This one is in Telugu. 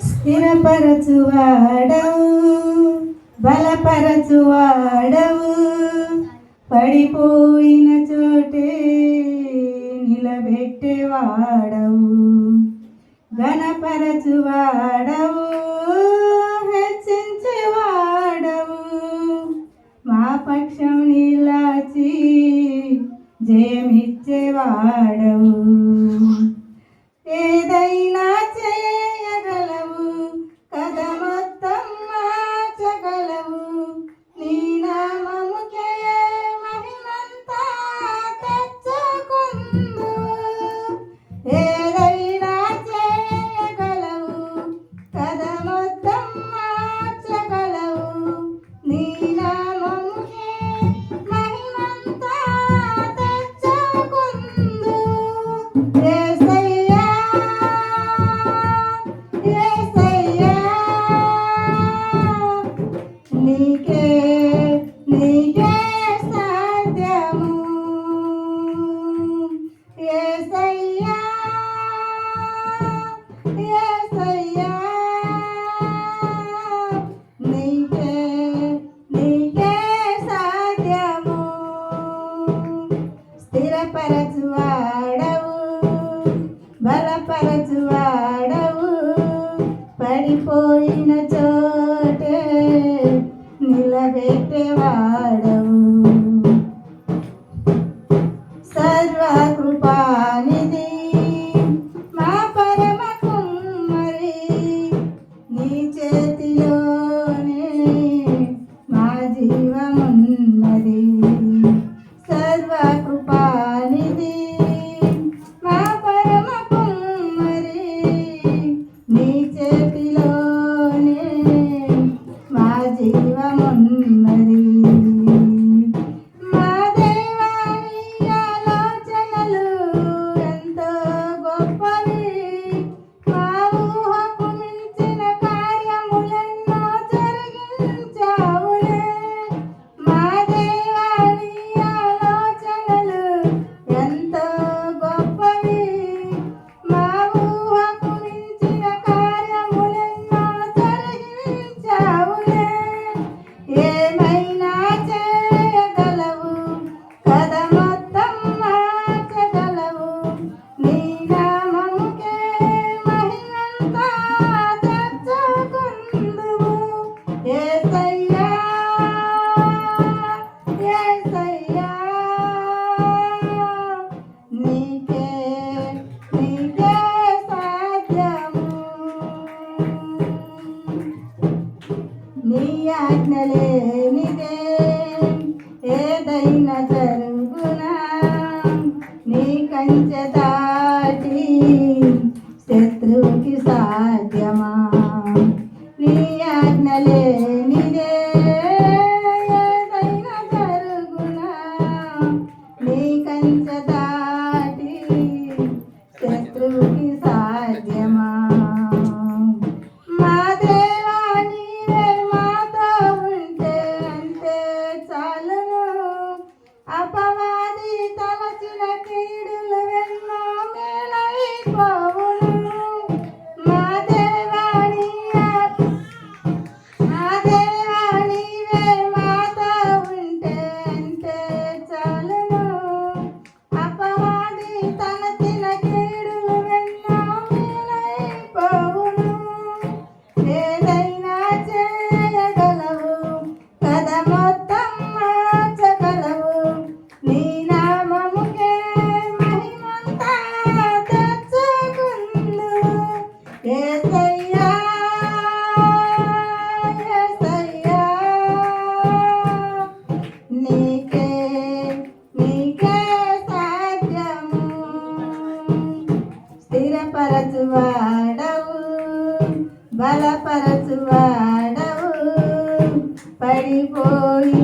స్థిరపరచువాడవు, బలపరచువాడవు, పడిపోయిన చోటే నిలబెట్టేవాడవు, ఘనపరచువాడవు, హెచ్చించేవాడవు, మా పక్షం నిలాచి జయమిచ్చేవాడవు. ఏదైనా చేయగలవు, కథ మొత్తం మార్చగలవు, నీ నామముకే మహిమంతా తెచ్చుకుందు. ఏదైనా చేయగలవు, కథ మొత్తం మార్చగలవు, నీ నామముకే మహిమంతా తెచ్చుకుందు. నీకే నీకే సాధ్యము యేసయ్యా, యేసయ్యా, నీకే నీకే సాధ్యము. స్థిరపరచువాడవు, బలపరచువాడవు, పడిపోయిన చోటే నిలబెట్టేవాడవు. సర్వకృపానిధి మా పరమ కుమ్మరి, నీ చేతిలోనే మా జీవమున్నది. సర్వకృపానిధి మా పరమ కుమ్మరి, నీ చేతిలోనే మా జీవమున్నది. మా దేవాని ఆలోచనలు ఎంతో గొప్పవి, మా ఊహకు మించిన కార్యములెన్నో జరిగించావులే. మా దేవాని ఆలోచనలు ఎంతో గొప్పవి, మా ఊహకు మించిన కార్యములెన్నో జరిగించావులే. ఏమైనా చేయగలవు, కథ మొత్తం మార్చగలవు, నీ నామముకే మహిమంతా తెచ్చుకుందువు. యేసయ్యా, యేసయ్యా, నీకే నీకే సాధ్యము. నీ ఆజ్ఞ లేనిదే ఏదైనా జరుగునా, నీ కంచె దాటి శత్రువుకి సాధ్యమా. నీ ఆజ్ఞ లేనిదే ఏదైనా జరుగునా, నీ కంచె దాటి శత్రువుకి సాధ్యమా. మా దేవా నీవే మాతో ఉంటే అంతే చాలును, అపవాది తలచిన కీడులు ఎన్నో మేలైపోవును. మా దేవా నీవే మాతో ఉంటే అంతే చాలును, అపవాది తలచిన కీడులు ఎన్నో మేలైపోవును. ఏదైనా చేయగలవు, కథ మొత్తం మార్చగలవు, నీ నామముకే మహిమంతా తెచ్చుకుందు. యేసయ్యా, యేసయ్యా, నీకే నీకే సాధ్యము. స్థిరపరచువాడవు, బలపరచువాడవు, పడిపోయి